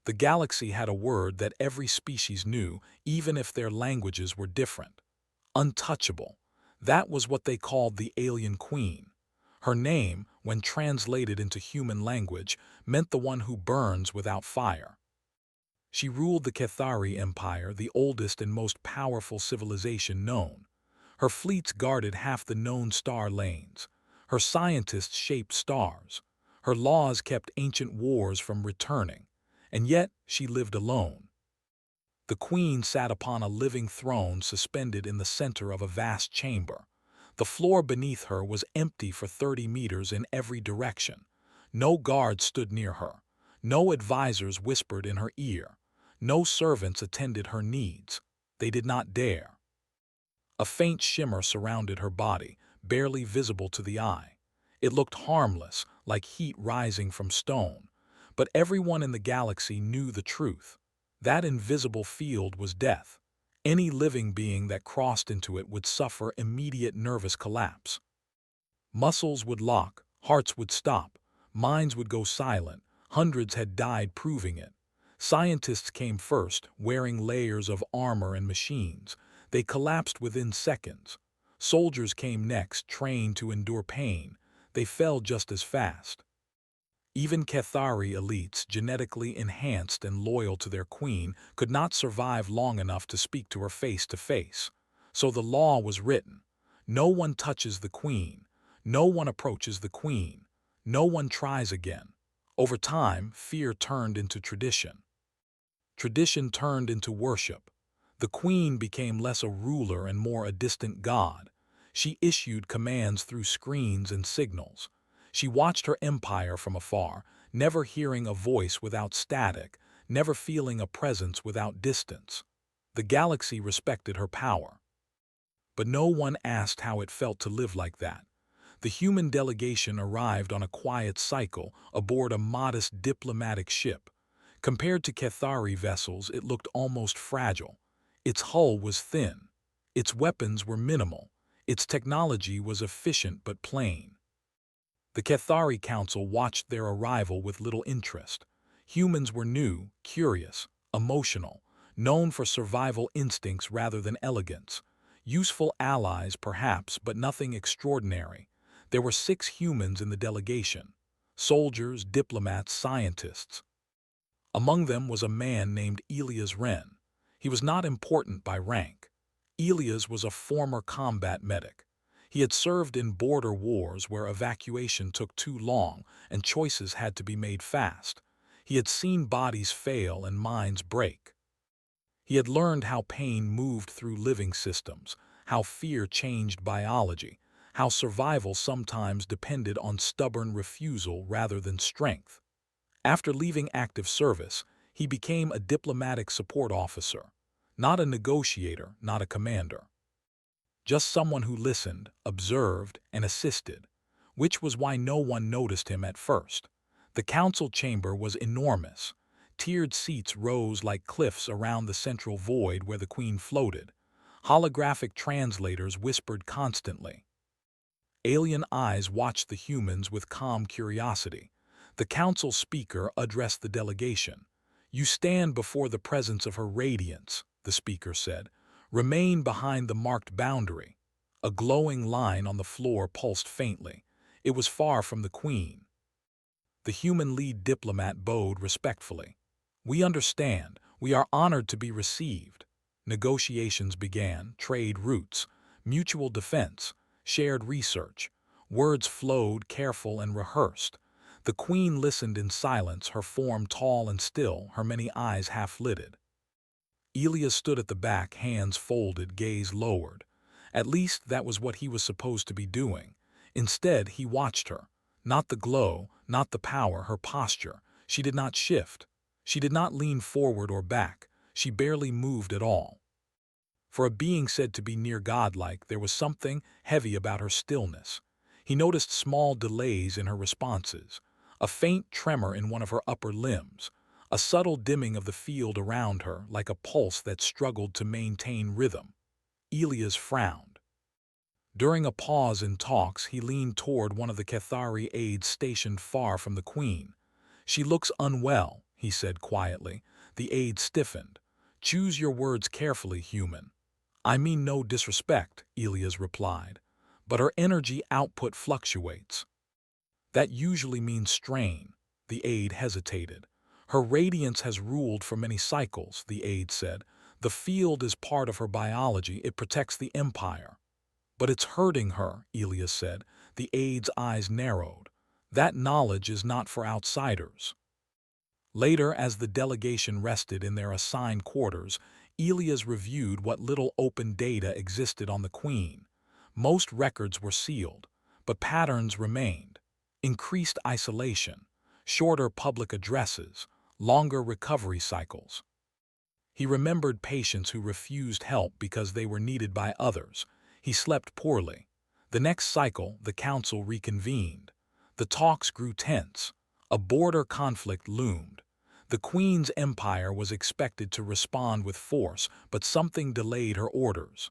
The galaxy had a word that every species knew, even if their languages were different. Untouchable. That was what they called the alien queen. Her name, when translated into human language, meant the one who burns without fire. She ruled the Cathari Empire, the oldest and most powerful civilization known. Her fleets guarded half the known star lanes. Her scientists shaped stars. Her laws kept ancient wars from returning. And yet she lived alone. The queen sat upon a living throne suspended in the center of a vast chamber. The floor beneath her was empty for 30 meters in every direction. No guards stood near her. No advisors whispered in her ear. No servants attended her needs. They did not dare. A faint shimmer surrounded her body, barely visible to the eye. It looked harmless, like heat rising from stone. But everyone in the galaxy knew the truth. That invisible field was death. Any living being that crossed into it would suffer immediate nervous collapse. Muscles would lock, hearts would stop, minds would go silent. Hundreds had died proving it. Scientists came first, wearing layers of armor and machines. They collapsed within seconds. Soldiers came next, trained to endure pain. They fell just as fast. Even Cathari elites, genetically enhanced and loyal to their queen, could not survive long enough to speak to her face to face. So the law was written. No one touches the queen. No one approaches the queen. No one tries again. Over time, fear turned into tradition. Tradition turned into worship. The queen became less a ruler and more a distant god. She issued commands through screens and signals. She watched her empire from afar, never hearing a voice without static, never feeling a presence without distance. The galaxy respected her power. But no one asked how it felt to live like that. The human delegation arrived on a quiet cycle aboard a modest diplomatic ship. Compared to Cathari vessels, it looked almost fragile. Its hull was thin. Its weapons were minimal. Its technology was efficient but plain. The Cathari Council watched their arrival with little interest. Humans were new, curious, emotional, known for survival instincts rather than elegance. Useful allies, perhaps, but nothing extraordinary. There were 6 humans in the delegation: soldiers, diplomats, scientists. Among them was a man named Elias Wren. He was not important by rank. Elias was a former combat medic. He had served in border wars where evacuation took too long and choices had to be made fast. He had seen bodies fail and minds break. He had learned how pain moved through living systems, how fear changed biology, how survival sometimes depended on stubborn refusal rather than strength. After leaving active service, he became a diplomatic support officer, not a negotiator, not a commander. Just someone who listened, observed, and assisted, which was why no one noticed him at first. The council chamber was enormous. Tiered seats rose like cliffs around the central void where the queen floated. Holographic translators whispered constantly. Alien eyes watched the humans with calm curiosity. The council speaker addressed the delegation. "You stand before the presence of her radiance," the speaker said. "Remain behind the marked boundary." A glowing line on the floor pulsed faintly. It was far from the queen. The human lead diplomat bowed respectfully. "We understand. We are honored to be received." Negotiations began, trade routes, mutual defense, shared research. Words flowed, careful and rehearsed. The queen listened in silence, her form tall and still, her many eyes half-lidded. Elias stood at the back, hands folded, gaze lowered. At least that was what he was supposed to be doing. Instead, he watched her. Not the glow, not the power, her posture. She did not shift. She did not lean forward or back. She barely moved at all. For a being said to be near godlike, there was something heavy about her stillness. He noticed small delays in her responses, a faint tremor in one of her upper limbs, a subtle dimming of the field around her, like a pulse that struggled to maintain rhythm. Elias frowned. During a pause in talks, he leaned toward one of the Cathari aides stationed far from the queen. "She looks unwell," he said quietly. The aide stiffened. "Choose your words carefully, human." "I mean no disrespect," Elias replied, "but her energy output fluctuates." "That usually means strain." The aide hesitated. "Her radiance has ruled for many cycles," the aide said. "The field is part of her biology. It protects the empire." "But it's hurting her," Elias said. The aide's eyes narrowed. "That knowledge is not for outsiders." Later, as the delegation rested in their assigned quarters, Elias reviewed what little open data existed on the Queen. Most records were sealed, but patterns remained. Increased isolation, shorter public addresses, longer recovery cycles. He remembered patients who refused help because they were needed by others. He slept poorly. The next cycle, the council reconvened. The talks grew tense. A border conflict loomed. The Queen's empire was expected to respond with force, but something delayed her orders.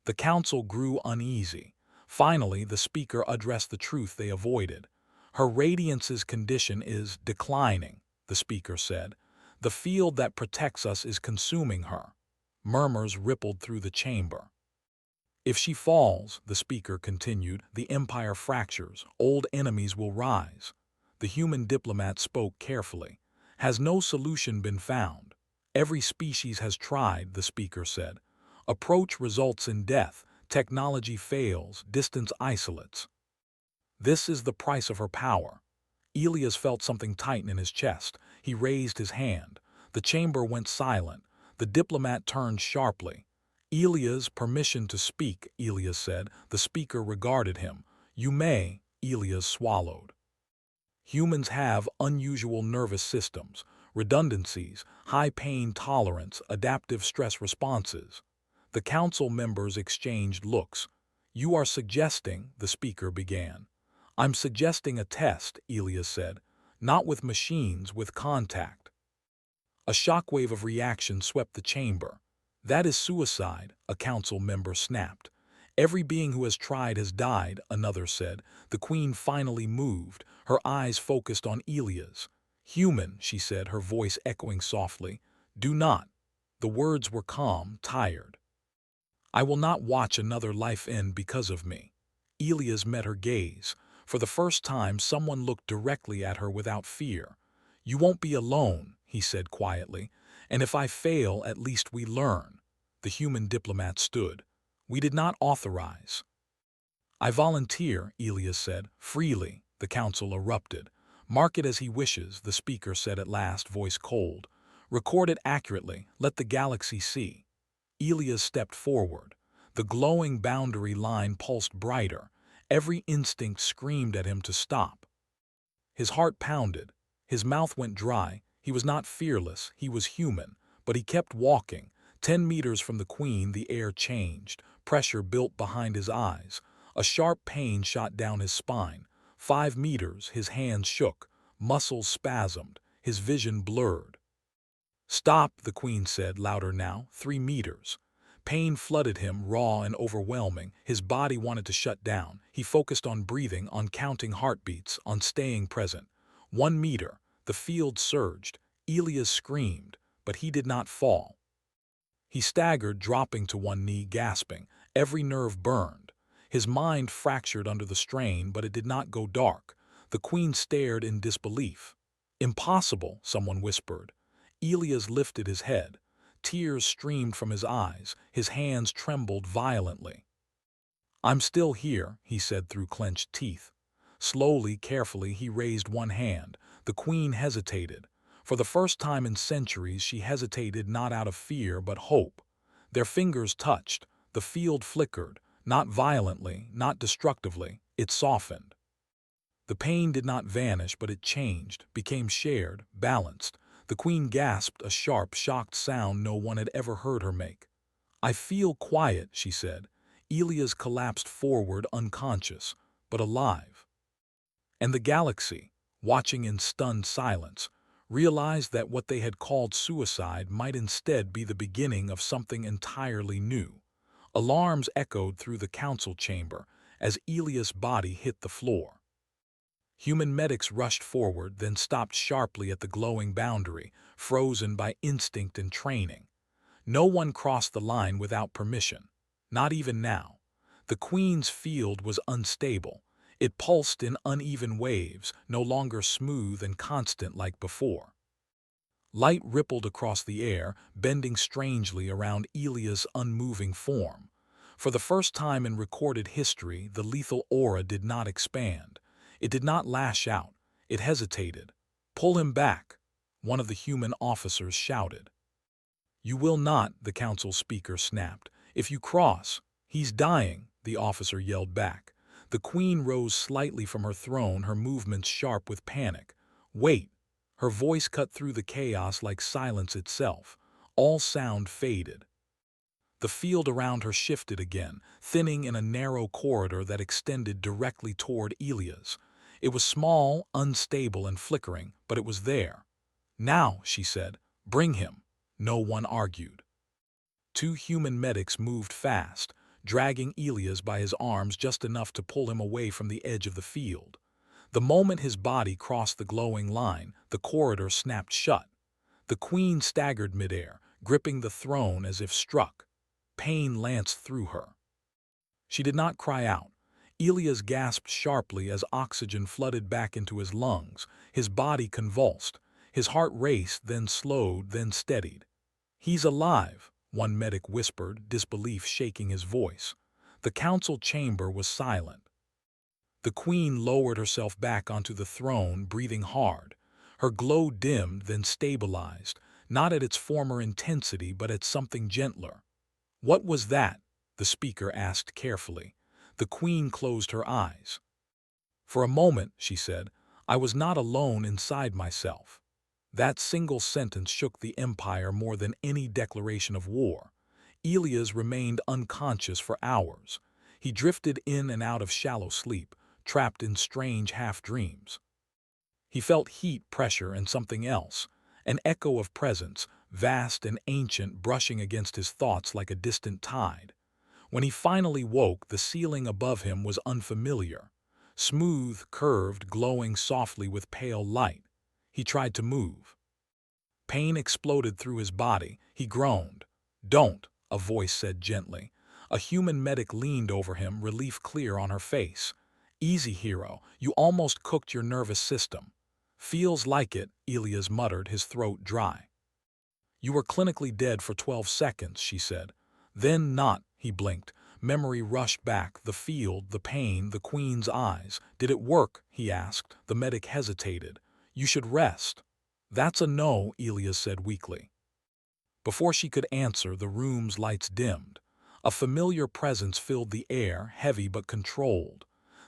The council grew uneasy. Finally, the speaker addressed the truth they avoided. "Her radiance's condition is declining," the speaker said. "The field that protects us is consuming her." Murmurs rippled through the chamber. "If she falls," the speaker continued, "the empire fractures. Old enemies will rise." The human diplomat spoke carefully. "Has no solution been found?" "Every species has tried," the speaker said. "Approach results in death. Technology fails. Distance isolates. This is the price of her power." Elias felt something tighten in his chest. He raised his hand. The chamber went silent. The diplomat turned sharply. "Elias, permission to speak," Elias said. The speaker regarded him. "You may," Elias swallowed. "Humans have unusual nervous systems, redundancies, high pain tolerance, adaptive stress responses." The council members exchanged looks. "You are suggesting," the speaker began. "I'm suggesting a test," Elias said. "Not with machines, with contact." A shockwave of reaction swept the chamber. "That is suicide," a council member snapped. "Every being who has tried has died," another said. The Queen finally moved, her eyes focused on Elias. "Human," she said, her voice echoing softly. "Do not." The words were calm, tired. "I will not watch another life end because of me." Elias met her gaze. For the first time, someone looked directly at her without fear. "You won't be alone," he said quietly. "And if I fail, at least we learn." The human diplomat stood. "We did not authorize." "I volunteer," Elias said. "Freely." The council erupted. "Mark it as he wishes," the speaker said at last, voice cold. "Record it accurately. Let the galaxy see." Elias stepped forward. The glowing boundary line pulsed brighter. Every instinct screamed at him to stop. His heart pounded. His mouth went dry. He was not fearless. He was human. But he kept walking. 10 meters from the Queen, the air changed. Pressure built behind his eyes. A sharp pain shot down his spine. 5 meters, his hands shook. Muscles spasmed. His vision blurred. "Stop," the Queen said, louder now. 3 meters. Pain flooded him, raw and overwhelming. His body wanted to shut down. He focused on breathing, on counting heartbeats, on staying present. 1 meter. The field surged. Elias screamed, but he did not fall. He staggered, dropping to one knee, gasping. Every nerve burned. His mind fractured under the strain, but it did not go dark. The Queen stared in disbelief. "Impossible," someone whispered. Elias lifted his head. Tears streamed from his eyes. His hands trembled violently. "I'm still here," he said through clenched teeth. Slowly, carefully, he raised one hand. The Queen hesitated. For the first time in centuries, she hesitated not out of fear but hope. Their fingers touched. The field flickered, not violently, not destructively. It softened. The pain did not vanish, but it changed, became shared, balanced. The Queen gasped, a sharp, shocked sound no one had ever heard her make. "I feel quiet," she said. Elias collapsed forward, unconscious, but alive. And the galaxy, watching in stunned silence, realized that what they had called suicide might instead be the beginning of something entirely new. Alarms echoed through the council chamber as Elias' body hit the floor. Human medics rushed forward, then stopped sharply at the glowing boundary, frozen by instinct and training. No one crossed the line without permission. Not even now. The Queen's field was unstable. It pulsed in uneven waves, no longer smooth and constant like before. Light rippled across the air, bending strangely around Elia's unmoving form. For the first time in recorded history, the lethal aura did not expand. It did not lash out. It hesitated. "Pull him back," one of the human officers shouted. "You will not," the council speaker snapped. "If you cross—" "He's dying," the officer yelled back. The Queen rose slightly from her throne, her movements sharp with panic. "Wait." Her voice cut through the chaos like silence itself. All sound faded. The field around her shifted again, thinning in a narrow corridor that extended directly toward Elia's. It was small, unstable, and flickering, but it was there. "Now," she said, "bring him." No one argued. Two human medics moved fast, dragging Elias by his arms just enough to pull him away from the edge of the field. The moment his body crossed the glowing line, the corridor snapped shut. The Queen staggered midair, gripping the throne as if struck. Pain lanced through her. She did not cry out. Elias gasped sharply as oxygen flooded back into his lungs. His body convulsed. His heart raced, then slowed, then steadied. "He's alive," one medic whispered, disbelief shaking his voice. The council chamber was silent. The Queen lowered herself back onto the throne, breathing hard. Her glow dimmed, then stabilized, not at its former intensity but at something gentler. "What was that?" the speaker asked carefully. The Queen closed her eyes. "For a moment," she said, "I was not alone inside myself." That single sentence shook the Empire more than any declaration of war. Elias remained unconscious for hours. He drifted in and out of shallow sleep, trapped in strange half-dreams. He felt heat, pressure, and something else, an echo of presence, vast and ancient, brushing against his thoughts like a distant tide. When he finally woke, the ceiling above him was unfamiliar. Smooth, curved, glowing softly with pale light. He tried to move. Pain exploded through his body. He groaned. "Don't," a voice said gently. A human medic leaned over him, relief clear on her face. "Easy, hero. You almost cooked your nervous system." "Feels like it," Elias muttered, his throat dry. "You were clinically dead for 12 seconds, she said. "Then not," he blinked. Memory rushed back, the field, the pain, the Queen's eyes. "Did it work?" he asked. The medic hesitated. "You should rest." "That's a no," Elias said weakly. Before she could answer, the room's lights dimmed. A familiar presence filled the air, heavy but controlled.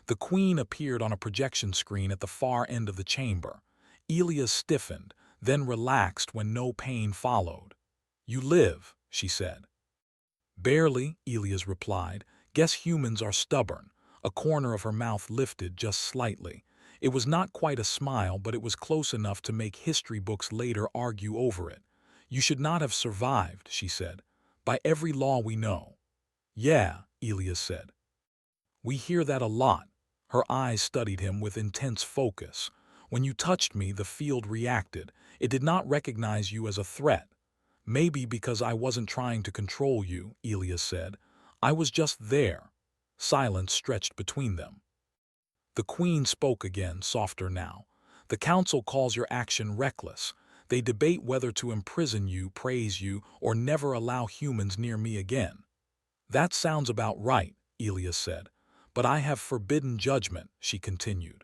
The Queen appeared on a projection screen at the far end of the chamber. Elias stiffened, then relaxed when no pain followed. "You live," she said. "Barely," Elias replied. "Guess humans are stubborn." A corner of her mouth lifted just slightly. It was not quite a smile, but it was close enough to make history books later argue over it. "You should not have survived," she said. "By every law we know." "Yeah," Elias said. "We hear that a lot." Her eyes studied him with intense focus. "When you touched me, the field reacted. It did not recognize you as a threat." "Maybe because I wasn't trying to control you," Elias said. "I was just there." Silence stretched between them. The Queen spoke again, softer now. "The Council calls your action reckless. They debate whether to imprison you, praise you, or never allow humans near me again." "That sounds about right," Elias said. "But I have forbidden judgment," she continued.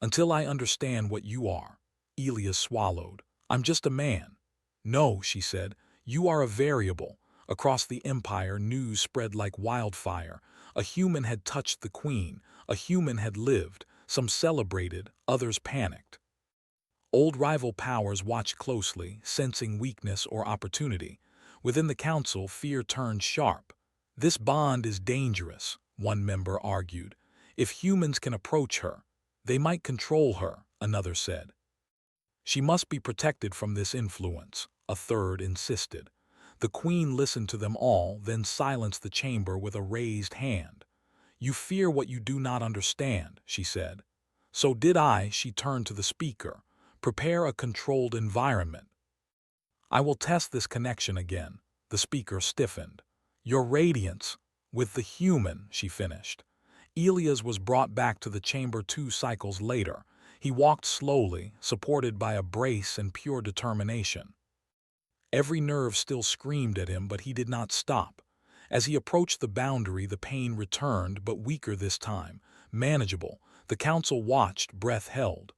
"Until I understand what you are." Elias swallowed. "I'm just a man." "No," she said. "You are a variable." Across the Empire, news spread like wildfire. A human had touched the Queen. A human had lived. Some celebrated, others panicked. Old rival powers watched closely, sensing weakness or opportunity. Within the Council, fear turned sharp. "This bond is dangerous," one member argued. "If humans can approach her, they might control her," another said. "She must be protected from this influence," a third insisted. The Queen listened to them all, then silenced the chamber with a raised hand. "You fear what you do not understand," she said. So did I, she turned to the speaker. Prepare a controlled environment. I will test this connection again. The speaker stiffened. Your radiance, with the human, she finished. Elias was brought back to the chamber 2 cycles later. He walked slowly, supported by a brace and pure determination. Every nerve still screamed at him, but he did not stop. As he approached the boundary, the pain returned, but weaker this time, manageable. The council watched, breath held.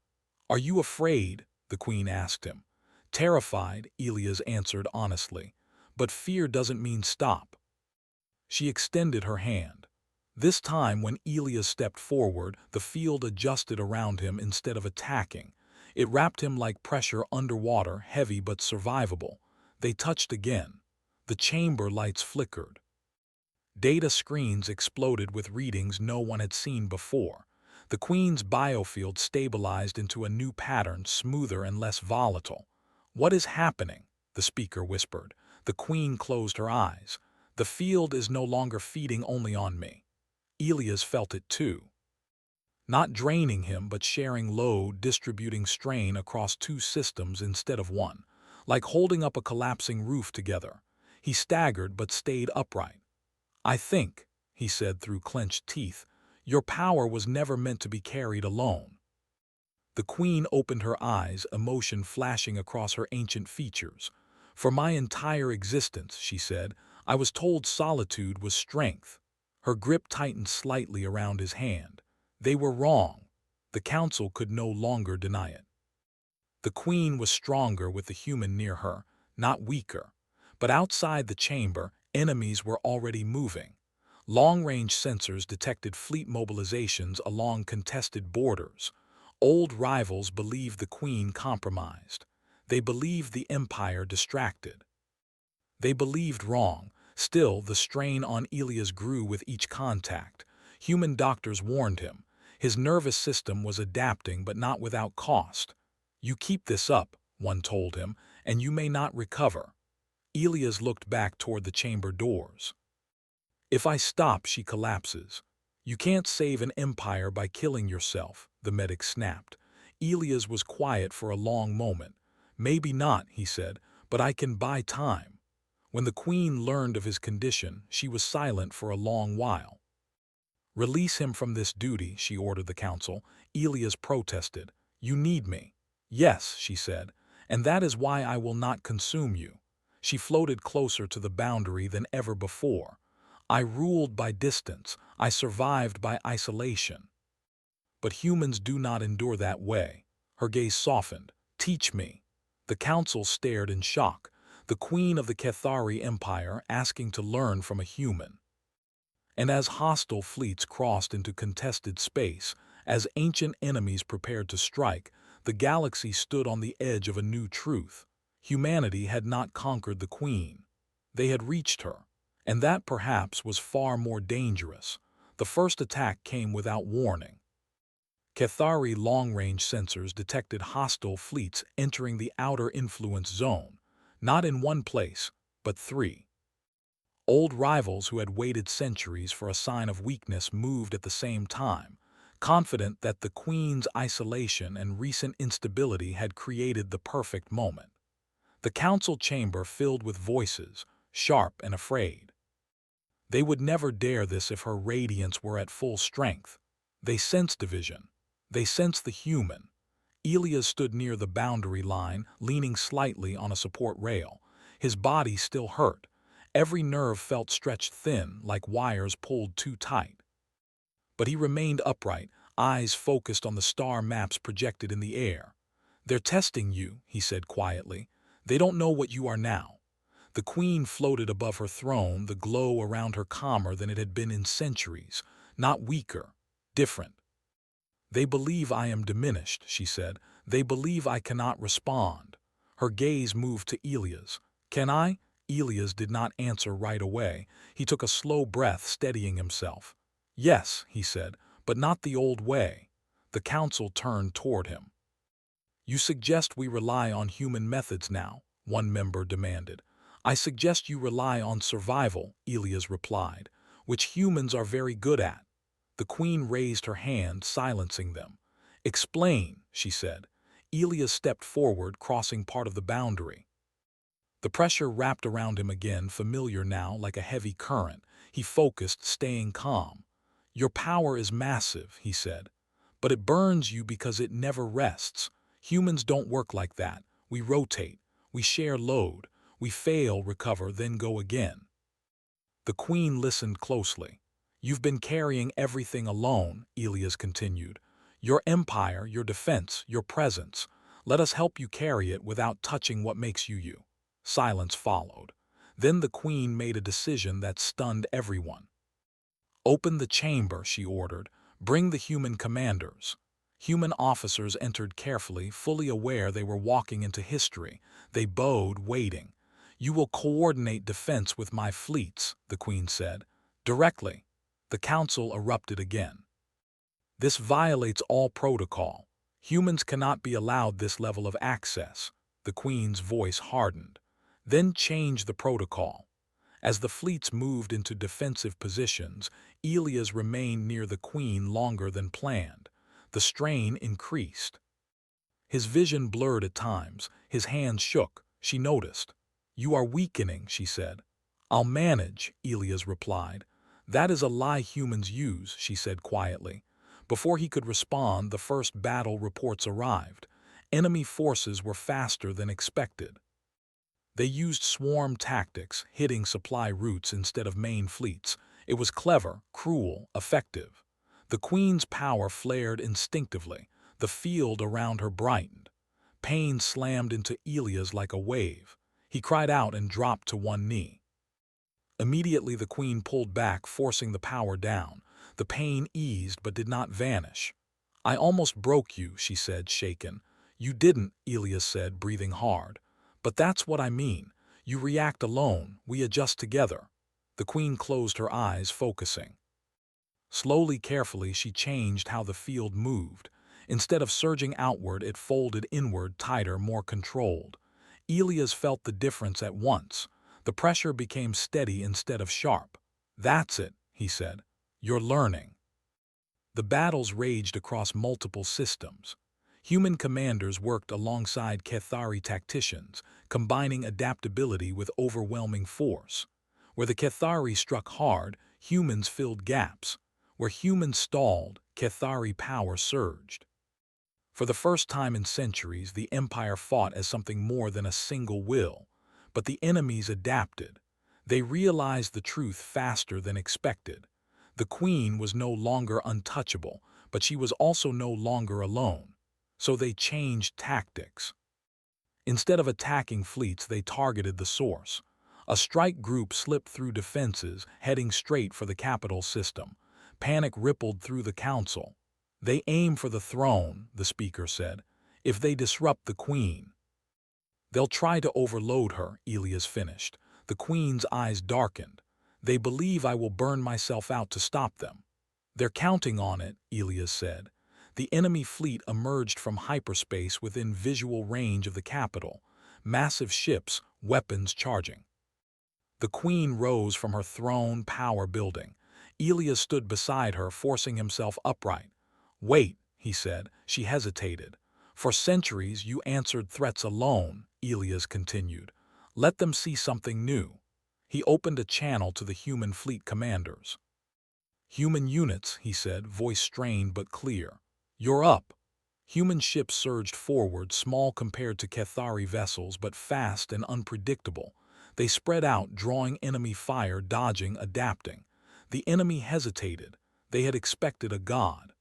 Are you afraid? The queen asked him. Terrified, Elias answered honestly. But fear doesn't mean stop. She extended her hand. This time, when Elias stepped forward, the field adjusted around him instead of attacking. It wrapped him like pressure underwater, heavy but survivable. They touched again. The chamber lights flickered. Data screens exploded with readings no one had seen before. The queen's biofield stabilized into a new pattern, smoother and less volatile. What is happening? The speaker whispered. The queen closed her eyes. The field is no longer feeding only on me. Elias felt it too. Not draining him, but sharing load, distributing strain across 2 systems instead of one, like holding up a collapsing roof together. He staggered but stayed upright. I think, he said through clenched teeth, your power was never meant to be carried alone. The queen opened her eyes, emotion flashing across her ancient features. For my entire existence, she said, I was told solitude was strength. Her grip tightened slightly around his hand. They were wrong. The council could no longer deny it. The queen was stronger with the human near her, not weaker. But outside the chamber, enemies were already moving. Long-range sensors detected fleet mobilizations along contested borders. Old rivals believed the queen compromised. They believed the empire distracted. They believed wrong. Still, the strain on Elias grew with each contact. Human doctors warned him. His nervous system was adapting, but not without cost. You keep this up, one told him, and you may not recover. Elias looked back toward the chamber doors. If I stop, she collapses. You can't save an empire by killing yourself, the medic snapped. Elias was quiet for a long moment. Maybe not, he said, but I can buy time. When the queen learned of his condition, she was silent for a long while. Release him from this duty, she ordered the council. Elias protested. You need me. Yes, she said, and that is why I will not consume you. She floated closer to the boundary than ever before. I ruled by distance. I survived by isolation. But humans do not endure that way. Her gaze softened. Teach me. The council stared in shock. The queen of the Cathari Empire asking to learn from a human. And as hostile fleets crossed into contested space, as ancient enemies prepared to strike, the galaxy stood on the edge of a new truth. Humanity had not conquered the queen. They had reached her, and that perhaps was far more dangerous. The first attack came without warning. Cathari long-range sensors detected hostile fleets entering the outer influence zone, not in one place, but 3. Old rivals who had waited centuries for a sign of weakness moved at the same time, confident that the queen's isolation and recent instability had created the perfect moment. The council chamber filled with voices, sharp and afraid. They would never dare this if her radiance were at full strength. They sensed division. They sensed the human. Elias stood near the boundary line, leaning slightly on a support rail. His body still hurt. Every nerve felt stretched thin, like wires pulled too tight. But he remained upright, eyes focused on the star maps projected in the air. They're testing you, he said quietly. They don't know what you are now. The queen floated above her throne, the glow around her calmer than it had been in centuries, not weaker, different. They believe I am diminished, she said. They believe I cannot respond. Her gaze moved to Elias. Can I? Elias did not answer right away. He took a slow breath, steadying himself. Yes, he said, but not the old way. The council turned toward him. You suggest we rely on human methods now, one member demanded. I suggest you rely on survival, Elias replied, which humans are very good at. The queen raised her hand, silencing them. "Explain," she said. Elias stepped forward, crossing part of the boundary. The pressure wrapped around him again, familiar now, like a heavy current. He focused, staying calm. "Your power is massive," he said, "but it burns you because it never rests. Humans don't work like that. We rotate. We share load. We fail, recover, then go again." The queen listened closely. "You've been carrying everything alone," Elias continued. "Your empire, your defense, your presence. Let us help you carry it without touching what makes you you." Silence followed. Then the queen made a decision that stunned everyone. "Open the chamber," she ordered. "Bring the human commanders." Human officers entered carefully, fully aware they were walking into history. They bowed, waiting. "You will coordinate defense with my fleets," the queen said. "Directly." The council erupted again. "This violates all protocol. Humans cannot be allowed this level of access." The queen's voice hardened. "Then change the protocol." As the fleets moved into defensive positions, Elias remained near the queen longer than planned. The strain increased. His vision blurred at times. His hands shook. She noticed. "You are weakening," she said. "I'll manage," Elias replied. "That is a lie humans use," she said quietly. Before he could respond, the first battle reports arrived. Enemy forces were faster than expected. They used swarm tactics, hitting supply routes instead of main fleets. It was clever, cruel, effective. The queen's power flared instinctively. The field around her brightened. Pain slammed into Elias like a wave. He cried out and dropped to one knee. Immediately the queen pulled back, forcing the power down. The pain eased but did not vanish. "I almost broke you," she said, shaken. "You didn't," Elias said, breathing hard. "But that's what I mean. You react alone, we adjust together." The queen closed her eyes, focusing. Slowly, carefully, she changed how the field moved. Instead of surging outward, it folded inward, tighter, more controlled. Elias felt the difference at once. The pressure became steady instead of sharp. "That's it," he said. "You're learning." The battles raged across multiple systems. Human commanders worked alongside Cathari tacticians, combining adaptability with overwhelming force. Where the Cathari struck hard, humans filled gaps. Where humans stalled, Cathari power surged. For the first time in centuries, the Empire fought as something more than a single will. But the enemies adapted. They realized the truth faster than expected. The Queen was no longer untouchable, but she was also no longer alone. So they changed tactics. Instead of attacking fleets, they targeted the source. A strike group slipped through defenses, heading straight for the capital system. Panic rippled through the council. "They aim for the throne," the speaker said. "If they disrupt the queen." "They'll try to overload her," Elias finished. The queen's eyes darkened. "They believe I will burn myself out to stop them." "They're counting on it," Elias said. The enemy fleet emerged from hyperspace within visual range of the capital. Massive ships, weapons charging. The queen rose from her throne, power building. Elias stood beside her, forcing himself upright. "Wait," he said. She hesitated. "For centuries you answered threats alone," Elias continued. "Let them see something new." He opened a channel to the human fleet commanders. "Human units," he said, voice strained but clear. "You're up." Human ships surged forward, small compared to Cathari vessels, but fast and unpredictable. They spread out, drawing enemy fire, dodging, adapting. The enemy hesitated. They had expected a god.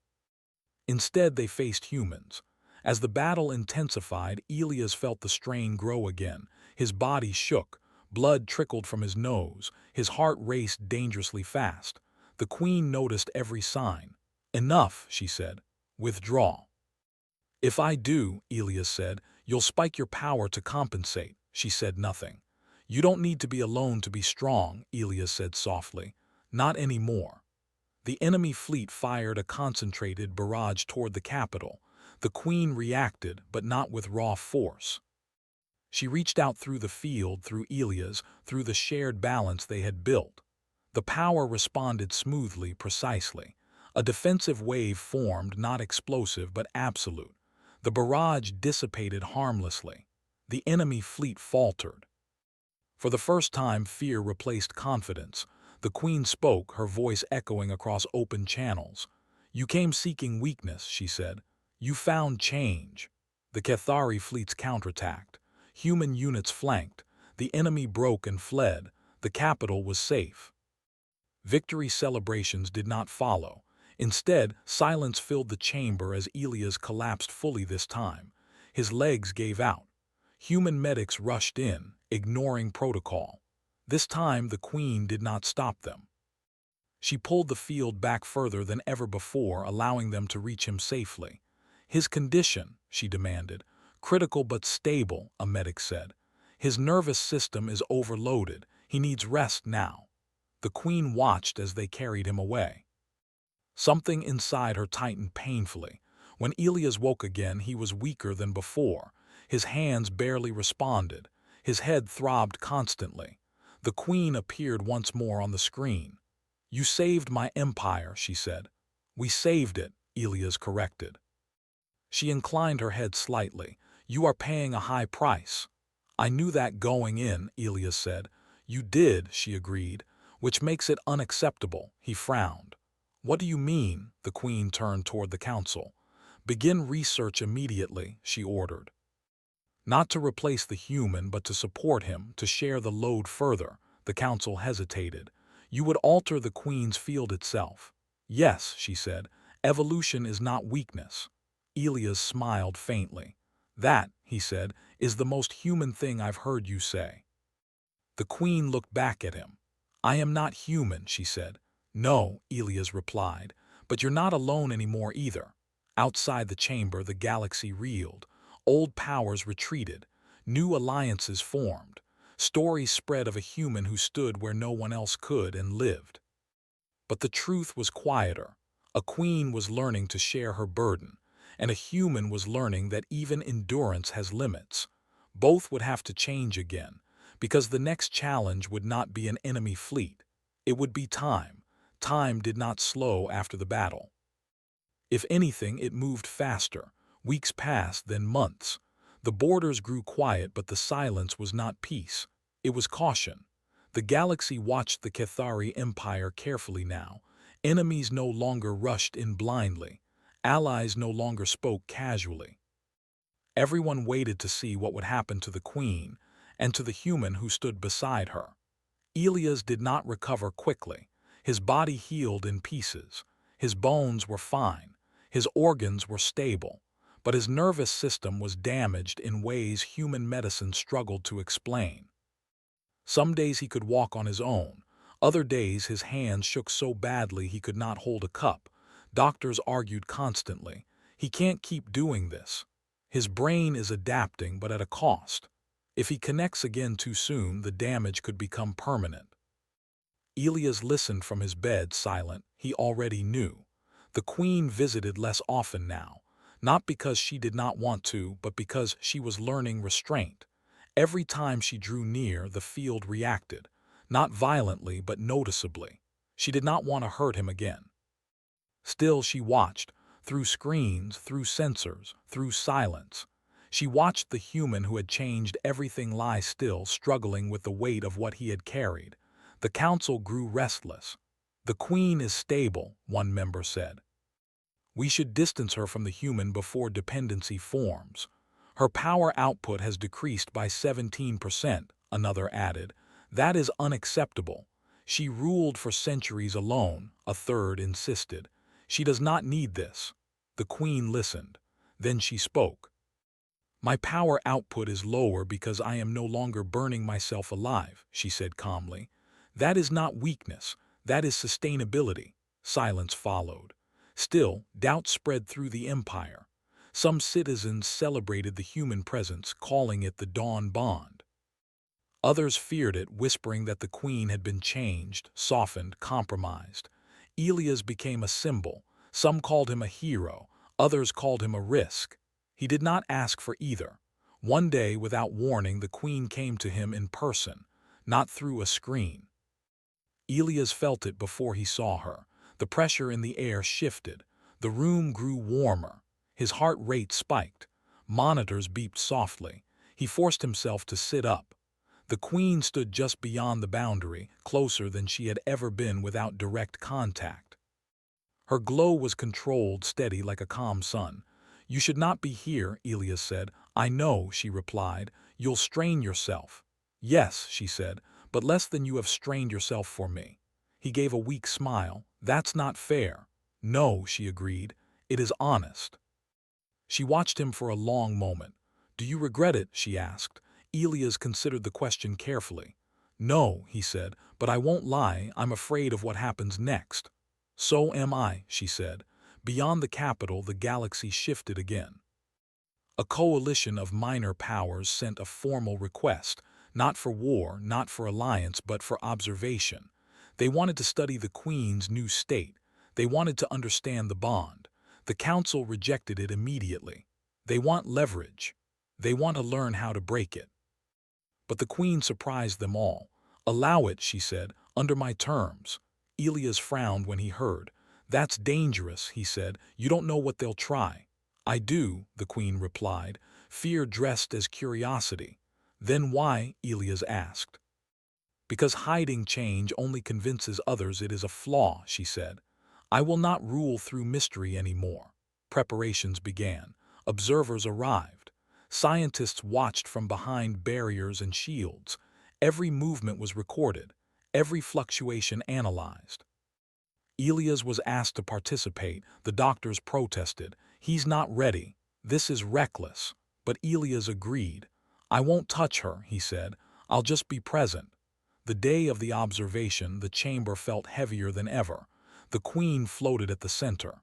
Instead, they faced humans. As the battle intensified, Elias felt the strain grow again. His body shook. Blood trickled from his nose. His heart raced dangerously fast. The queen noticed every sign. "Enough," she said. "Withdraw." "If I do," Elias said, "you'll spike your power to compensate." She said nothing. "You don't need to be alone to be strong," Elias said softly. "Not anymore." The enemy fleet fired a concentrated barrage toward the capital. The queen reacted, but not with raw force. She reached out through the field, through Elias, through the shared balance they had built. The power responded smoothly, precisely. A defensive wave formed, not explosive but absolute. The barrage dissipated harmlessly. The enemy fleet faltered. For the first time, fear replaced confidence. The Queen spoke, her voice echoing across open channels. "You came seeking weakness," she said. "You found change." The Cathari fleets counterattacked. Human units flanked. The enemy broke and fled. The capital was safe. Victory celebrations did not follow. Instead, silence filled the chamber as Elias collapsed fully this time. His legs gave out. Human medics rushed in, ignoring protocol. This time, the Queen did not stop them. She pulled the field back further than ever before, allowing them to reach him safely. "His condition," she demanded. "Critical but stable," a medic said. "His nervous system is overloaded. He needs rest now." The Queen watched as they carried him away. Something inside her tightened painfully. When Elias woke again, he was weaker than before. His hands barely responded. His head throbbed constantly. The Queen appeared once more on the screen. "You saved my empire," she said. "We saved it," Elias corrected. She inclined her head slightly. "You are paying a high price." "I knew that going in," Elias said. "You did," she agreed, "which makes it unacceptable." He frowned. "What do you mean?" The Queen turned toward the council. "Begin research immediately," she ordered. Not to replace the human, but to support him, to share the load further. The council hesitated. "You would alter the Queen's field itself." "Yes," she said. "Evolution is not weakness." Elias smiled faintly. "That," he said, "is the most human thing I've heard you say." The Queen looked back at him. "I am not human," she said. "No," Elias replied, "but you're not alone anymore either." Outside the chamber, the galaxy reeled. Old powers retreated. New alliances formed. Stories spread of a human who stood where no one else could and lived. But the truth was quieter. A queen was learning to share her burden, and a human was learning that even endurance has limits. Both would have to change again, because the next challenge would not be an enemy fleet. It would be time. Time did not slow after the battle. If anything, it moved faster. Weeks passed, then months. The borders grew quiet, but the silence was not peace. It was caution. The galaxy watched the Cathari Empire carefully now. Enemies no longer rushed in blindly. Allies no longer spoke casually. Everyone waited to see what would happen to the Queen and to the human who stood beside her. Elias did not recover quickly. His body healed in pieces. His bones were fine. His organs were stable. But his nervous system was damaged in ways human medicine struggled to explain. Some days he could walk on his own. Other days his hands shook so badly he could not hold a cup. Doctors argued constantly. He can't keep doing this. His brain is adapting, but at a cost. If he connects again too soon, the damage could become permanent. Elias listened from his bed, silent. He already knew. The Queen visited less often now, not because she did not want to, but because she was learning restraint. Every time she drew near, the field reacted, not violently but noticeably. She did not want to hurt him again. Still she watched, through screens, through sensors, through silence. She watched the human who had changed everything lie still, struggling with the weight of what he had carried. The council grew restless. "The Queen is stable," one member said. "We should distance her from the human before dependency forms." "Her power output has decreased by 17%, another added. "That is unacceptable." "She ruled for centuries alone," a third insisted. "She does not need this." The Queen listened. Then she spoke. "My power output is lower because I am no longer burning myself alive," she said calmly. "That is not weakness. That is sustainability." Silence followed. Still, doubt spread through the empire. Some citizens celebrated the human presence, calling it the Dawn Bond. Others feared it, whispering that the Queen had been changed, softened, compromised. Elias became a symbol. Some called him a hero. Others called him a risk. He did not ask for either. One day, without warning, the Queen came to him in person, not through a screen. Elias felt it before he saw her. The pressure in the air shifted. The room grew warmer. His heart rate spiked. Monitors beeped softly. He forced himself to sit up. The Queen stood just beyond the boundary, closer than she had ever been without direct contact. Her glow was controlled, steady like a calm sun. "You should not be here," Elias said. "I know," she replied. "You'll strain yourself." "Yes," she said, "but less than you have strained yourself for me." He gave a weak smile. "That's not fair." "No," she agreed. "It is honest." She watched him for a long moment. "Do you regret it?" she asked. Elias considered the question carefully. "No," he said, "but I won't lie, I'm afraid of what happens next." "So am I," she said. Beyond the capital, the galaxy shifted again. A coalition of minor powers sent a formal request, not for war, not for alliance, but for observation. They wanted to study the Queen's new state. They wanted to understand the bond. The Council rejected it immediately. They want leverage. They want to learn how to break it. But the Queen surprised them all. "Allow it," she said, "under my terms." Elias frowned when he heard. "That's dangerous," he said. "You don't know what they'll try." "I do," the Queen replied, fear dressed as curiosity. "Then why?" Elias asked. "Because hiding change only convinces others it is a flaw," she said. "I will not rule through mystery anymore." Preparations began. Observers arrived. Scientists watched from behind barriers and shields. Every movement was recorded, every fluctuation analyzed. Elias was asked to participate. The doctors protested. "He's not ready. This is reckless." But Elias agreed. "I won't touch her," he said. "I'll just be present." The day of the observation, the chamber felt heavier than ever. The Queen floated at the center.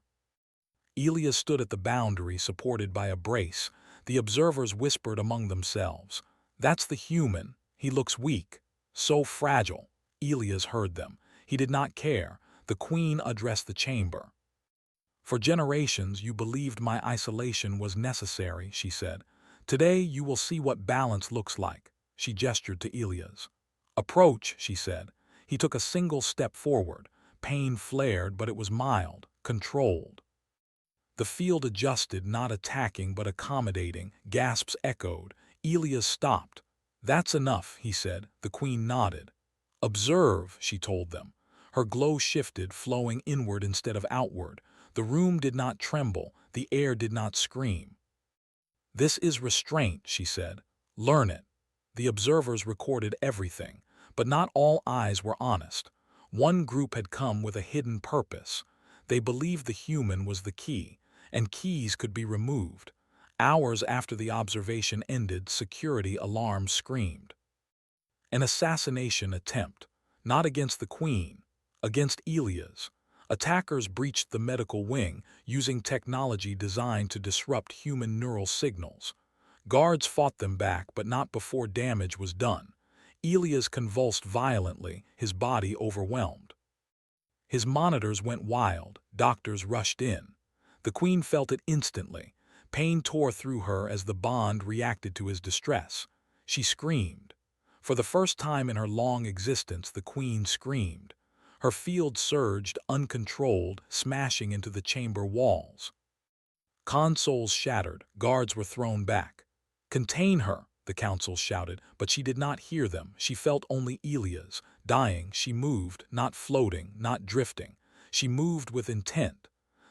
Elias stood at the boundary, supported by a brace. The observers whispered among themselves. "That's the human. He looks weak. So fragile." Elias heard them. He did not care. The Queen addressed the chamber. "For generations you believed my isolation was necessary," she said. "Today you will see what balance looks like." She gestured to Elias. "Approach," she said. He took a single step forward. Pain flared, but it was mild, controlled. The field adjusted, not attacking but accommodating. Gasps echoed. Elias stopped. "That's enough," he said. The Queen nodded. "Observe," she told them. Her glow shifted, flowing inward instead of outward. The room did not tremble. The air did not scream. "This is restraint," she said. "Learn it." The observers recorded everything, but not all eyes were honest. One group had come with a hidden purpose. They believed the human was the key, and keys could be removed. Hours after the observation ended, security alarms screamed. An assassination attempt, not against the Queen, against Elias. Attackers breached the medical wing, using technology designed to disrupt human neural signals. Guards fought them back, but not before damage was done. Elias convulsed violently, his body overwhelmed. His monitors went wild. Doctors rushed in. The Queen felt it instantly. Pain tore through her as the bond reacted to his distress. She screamed. For the first time in her long existence, the Queen screamed. Her field surged, uncontrolled, smashing into the chamber walls. Consoles shattered. Guards were thrown back. "Contain her," the council shouted, but she did not hear them. She felt only Elias. Dying, she moved, not floating, not drifting. She moved with intent.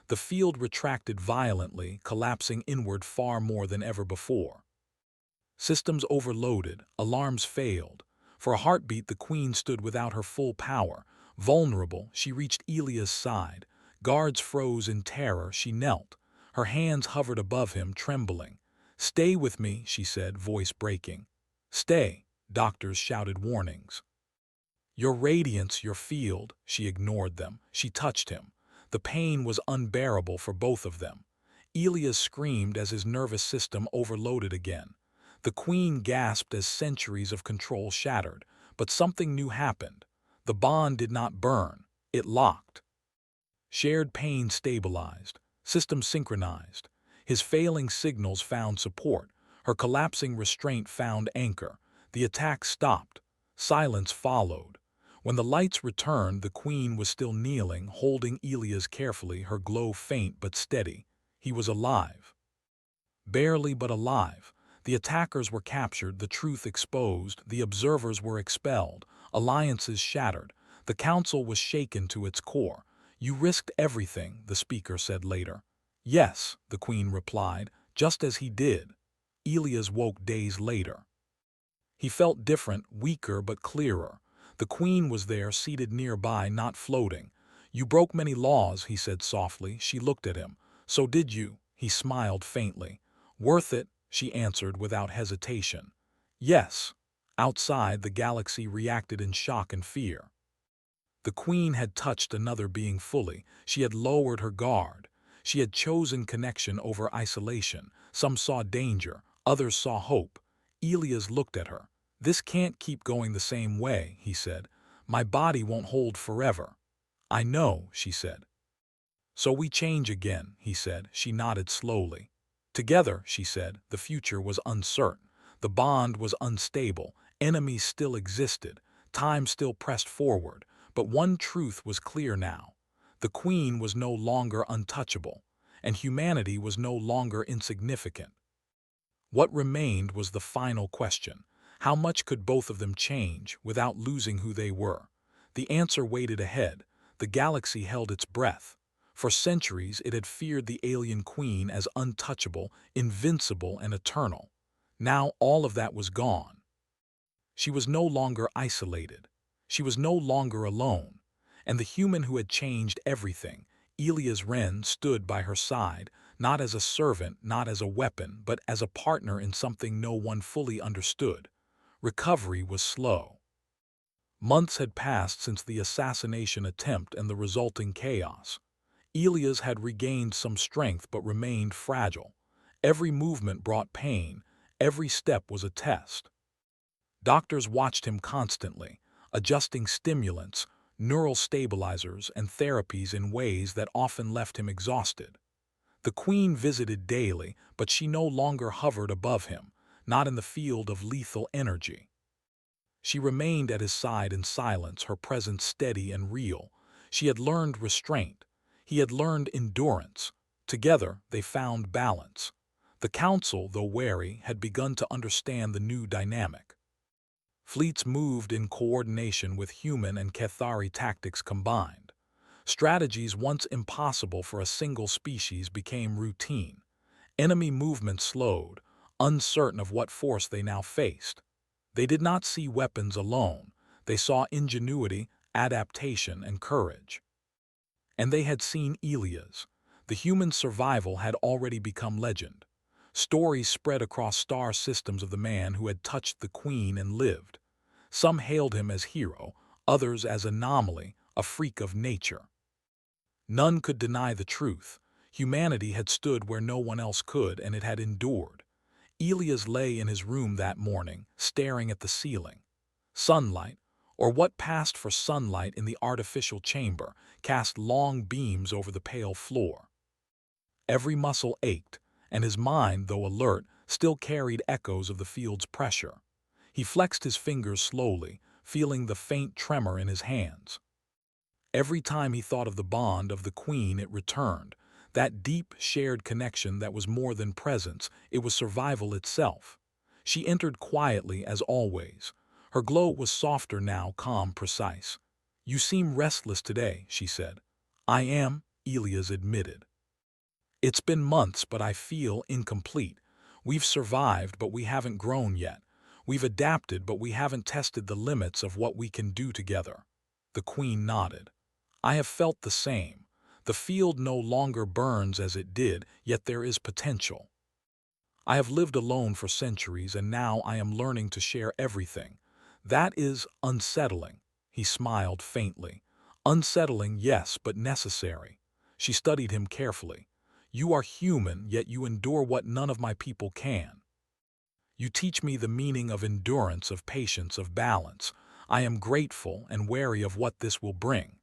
The field retracted violently, collapsing inward far more than ever before. Systems overloaded, alarms failed. For a heartbeat, the Queen stood without her full power. Vulnerable, she reached Elias' side. Guards froze in terror. She knelt. Her hands hovered above him, trembling. "Stay with me," she said, voice breaking. "Stay," doctors shouted warnings. "Your radiance, your field." She ignored them. She touched him. The pain was unbearable for both of them. Elias screamed as his nervous system overloaded again. The Queen gasped as centuries of control shattered. But something new happened. The bond did not burn. It locked. Shared pain stabilized. Systems synchronized. His failing signals found support. Her collapsing restraint found anchor. The attack stopped. Silence followed. When the lights returned, the queen was still kneeling, holding Elias carefully, her glow faint but steady. He was alive. Barely, but alive. The attackers were captured, the truth exposed, the observers were expelled, alliances shattered. The council was shaken to its core. "You risked everything," the speaker said later. "Yes," the queen replied, "just as he did." Elias woke days later. He felt different, weaker but clearer. The queen was there, seated nearby, not floating. "You broke many laws," he said softly. She looked at him. "So did you." He smiled faintly. "Worth it," she answered without hesitation. "Yes." Outside, the galaxy reacted in shock and fear. The queen had touched another being fully. She had lowered her guard. She had chosen connection over isolation. Some saw danger, others saw hope. Elias looked at her. "This can't keep going the same way," he said. "My body won't hold forever." "I know," she said. "So we change again," he said. She nodded slowly. "Together," she said. The future was uncertain. The bond was unstable. Enemies still existed. Time still pressed forward. But one truth was clear now. The queen was no longer untouchable, and humanity was no longer insignificant. What remained was the final question. How much could both of them change without losing who they were? The answer waited ahead. The galaxy held its breath. For centuries it had feared the alien queen as untouchable, invincible, and eternal. Now all of that was gone. She was no longer isolated. She was no longer alone. And the human who had changed everything, Elias Wren, stood by her side, not as a servant, not as a weapon, but as a partner in something no one fully understood. Recovery was slow. Months had passed since the assassination attempt and the resulting chaos. Elias had regained some strength but remained fragile. Every movement brought pain. Every step was a test. Doctors watched him constantly, adjusting stimulants, neural stabilizers, and therapies in ways that often left him exhausted. The queen visited daily, but she no longer hovered above him, not in the field of lethal energy. She remained at his side in silence, her presence steady and real. She had learned restraint. He had learned endurance. Together, they found balance. The council, though wary, had begun to understand the new dynamic. Fleets moved in coordination with human and Cathari tactics combined. Strategies once impossible for a single species became routine. Enemy movement slowed, uncertain of what force they now faced. They did not see weapons alone. They saw ingenuity, adaptation, and courage. And they had seen Elias. The human survival had already become legend. Stories spread across star systems of the man who had touched the queen and lived. Some hailed him as hero, others as anomaly, a freak of nature. None could deny the truth. Humanity had stood where no one else could, and it had endured. Elias lay in his room that morning, staring at the ceiling. Sunlight, or what passed for sunlight in the artificial chamber, cast long beams over the pale floor. Every muscle ached, and his mind, though alert, still carried echoes of the field's pressure. He flexed his fingers slowly, feeling the faint tremor in his hands. Every time he thought of the bond of the queen, it returned. That deep, shared connection that was more than presence, it was survival itself. She entered quietly, as always. Her glow was softer now, calm, precise. "You seem restless today," she said. "I am," Elias admitted. "It's been months, but I feel incomplete. We've survived, but we haven't grown yet. We've adapted, but we haven't tested the limits of what we can do together." The queen nodded. "I have felt the same. The field no longer burns as it did, yet there is potential. I have lived alone for centuries, and now I am learning to share everything. That is unsettling." He smiled faintly. "Unsettling, yes, but necessary." She studied him carefully. "You are human, yet you endure what none of my people can. You teach me the meaning of endurance, of patience, of balance. I am grateful and wary of what this will bring."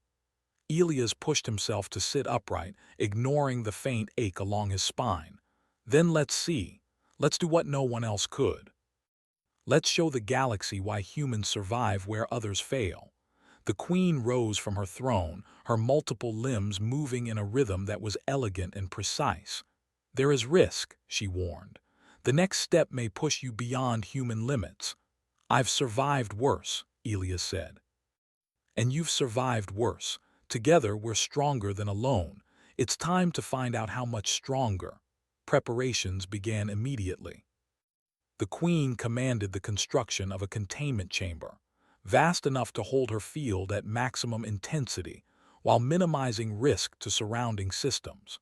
Elias pushed himself to sit upright, ignoring the faint ache along his spine. "Then let's see. Let's do what no one else could. Let's show the galaxy why humans survive where others fail." The queen rose from her throne, her multiple limbs moving in a rhythm that was elegant and precise. "There is risk," she warned. "The next step may push you beyond human limits." "I've survived worse," Elias said. "And you've survived worse. Together we're stronger than alone. It's time to find out how much stronger." Preparations began immediately. The queen commanded the construction of a containment chamber, vast enough to hold her field at maximum intensity, while minimizing risk to surrounding systems.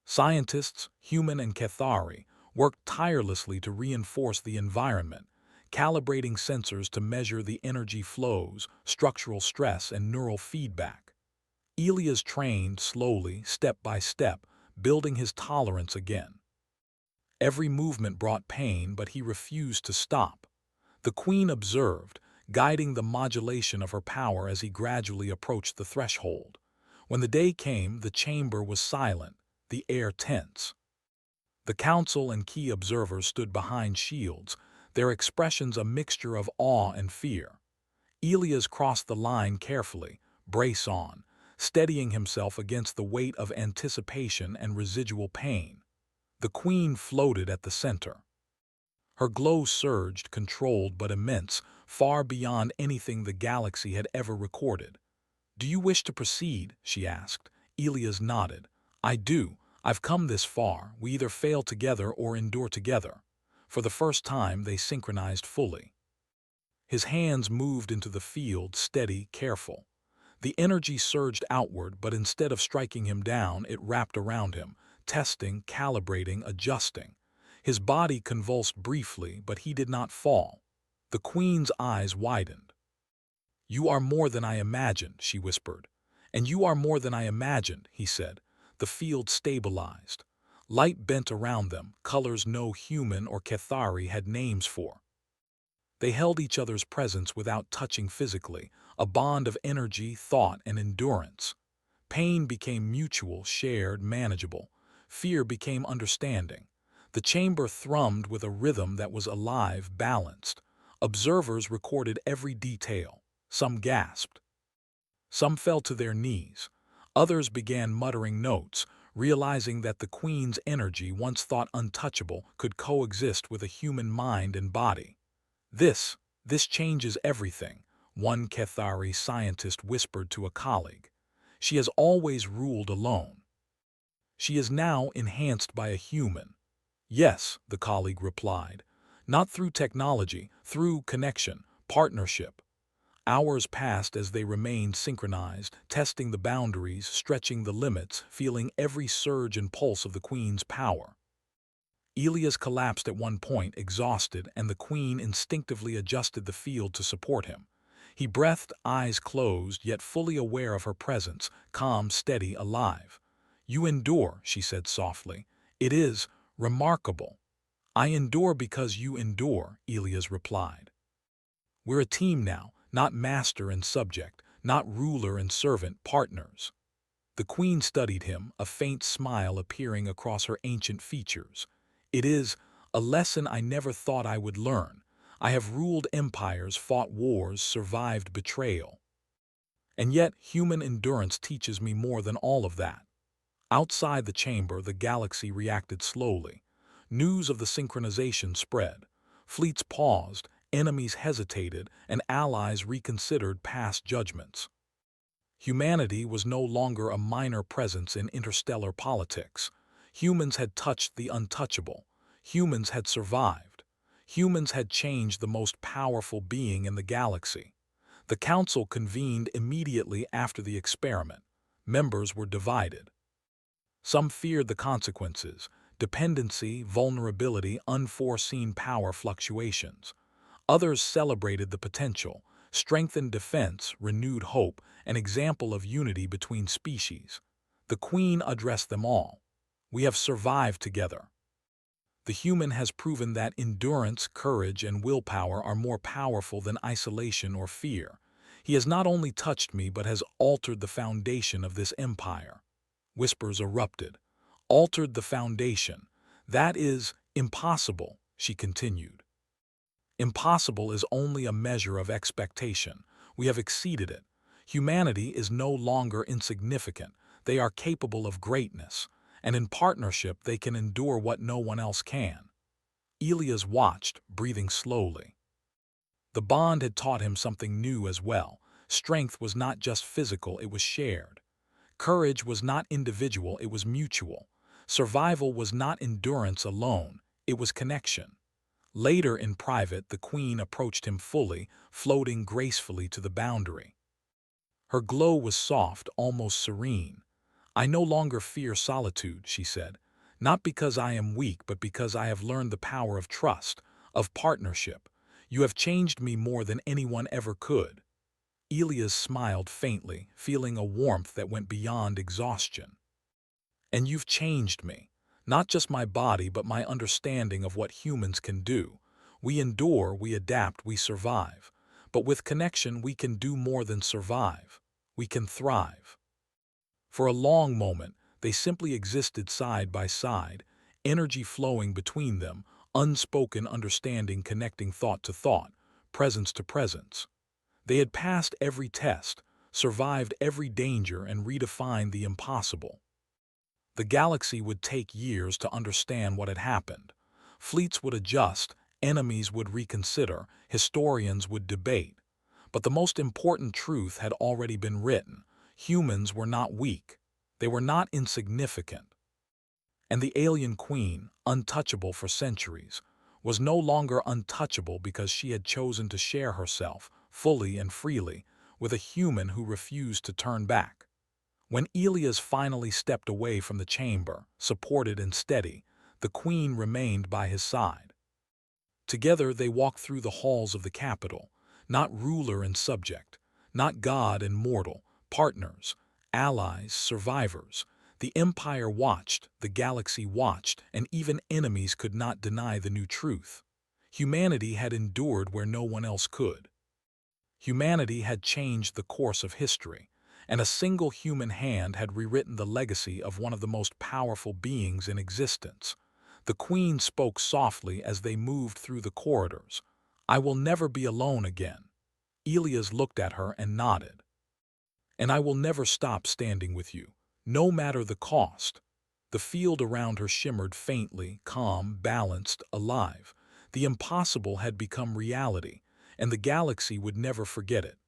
Scientists, human and Cathari, worked tirelessly to reinforce the environment, calibrating sensors to measure the energy flows, structural stress, and neural feedback. Elias trained slowly, step by step, building his tolerance again. Every movement brought pain, but he refused to stop. The queen observed, guiding the modulation of her power as he gradually approached the threshold. When the day came, the chamber was silent, the air tense. The council and key observers stood behind shields, their expressions a mixture of awe and fear. Elias crossed the line carefully, brace on, steadying himself against the weight of anticipation and residual pain. The queen floated at the center. Her glow surged, controlled but immense, far beyond anything the galaxy had ever recorded. "Do you wish to proceed?" she asked. Elias nodded. "I do. I've come this far. We either fail together or endure together." For the first time, they synchronized fully. His hands moved into the field, steady, careful. The energy surged outward, but instead of striking him down, it wrapped around him, testing, calibrating, adjusting. His body convulsed briefly, but he did not fall. The queen's eyes widened. "You are more than I imagined," she whispered. "And you are more than I imagined," he said. The field stabilized. Light bent around them, colors no human or Cathari had names for. They held each other's presence without touching physically, a bond of energy, thought, and endurance. Pain became mutual, shared, manageable. Fear became understanding. The chamber thrummed with a rhythm that was alive, balanced. Observers recorded every detail. Some gasped. Some fell to their knees. Others began muttering notes, realizing that the queen's energy, once thought untouchable, could coexist with a human mind and body. This changes everything," one Cathari scientist whispered to a colleague. "She has always ruled alone. She is now enhanced by a human." "Yes," the colleague replied. "Not through technology, through connection, partnership." Hours passed as they remained synchronized, testing the boundaries, stretching the limits, feeling every surge and pulse of the queen's power. Elias collapsed at one point, exhausted, and the queen instinctively adjusted the field to support him. He breathed, eyes closed, yet fully aware of her presence, calm, steady, alive. "You endure," she said softly. "It is remarkable." "I endure because you endure," Elias replied. "We're a team now, not master and subject, not ruler and servant, partners." The queen studied him, a faint smile appearing across her ancient features. "It is a lesson I never thought I would learn. I have ruled empires, fought wars, survived betrayal. And yet human endurance teaches me more than all of that." Outside the chamber, the galaxy reacted slowly. News of the synchronization spread. Fleets paused, enemies hesitated, and allies reconsidered past judgments. Humanity was no longer a minor presence in interstellar politics. Humans had touched the untouchable. Humans had survived. Humans had changed the most powerful being in the galaxy. The council convened immediately after the experiment. Members were divided. Some feared the consequences: dependency, vulnerability, unforeseen power fluctuations. Others celebrated the potential: strengthened defense, renewed hope, an example of unity between species. The queen addressed them all. "We have survived together. The human has proven that endurance, courage, and willpower are more powerful than isolation or fear. He has not only touched me but has altered the foundation of this empire." Whispers erupted. "Altered the foundation. That is impossible," she continued. "Impossible is only a measure of expectation. We have exceeded it. Humanity is no longer insignificant. They are capable of greatness, and in partnership they can endure what no one else can. Elias watched, breathing slowly. The bond had taught him something new as well. Strength was not just physical, it was shared. Courage was not individual, it was mutual. Survival was not endurance alone, it was connection. Later in private, the queen approached him fully, floating gracefully to the boundary. Her glow was soft, almost serene. "I no longer fear solitude," she said, "not because I am weak, but because I have learned the power of trust, of partnership. You have changed me more than anyone ever could." Elias smiled faintly, feeling a warmth that went beyond exhaustion. "And you've changed me. Not just my body, but my understanding of what humans can do. We endure, we adapt, we survive. But with connection, we can do more than survive. We can thrive." For a long moment, they simply existed side by side, energy flowing between them, unspoken understanding connecting thought to thought, presence to presence. They had passed every test, survived every danger, and redefined the impossible. The galaxy would take years to understand what had happened. Fleets would adjust, enemies would reconsider, historians would debate. But the most important truth had already been written. Humans were not weak. They were not insignificant. And the alien queen, untouchable for centuries, was no longer untouchable because she had chosen to share herself, fully and freely, with a human who refused to turn back. When Elias finally stepped away from the chamber, supported and steady, the queen remained by his side. Together they walked through the halls of the capital, not ruler and subject, not god and mortal, partners, allies, survivors. The empire watched, the galaxy watched, and even enemies could not deny the new truth. Humanity had endured where no one else could. Humanity had changed the course of history, and a single human hand had rewritten the legacy of one of the most powerful beings in existence. The queen spoke softly as they moved through the corridors. "I will never be alone again." Elias looked at her and nodded. "And I will never stop standing with you, no matter the cost." The field around her shimmered faintly, calm, balanced, alive. The impossible had become reality, and the galaxy would never forget it.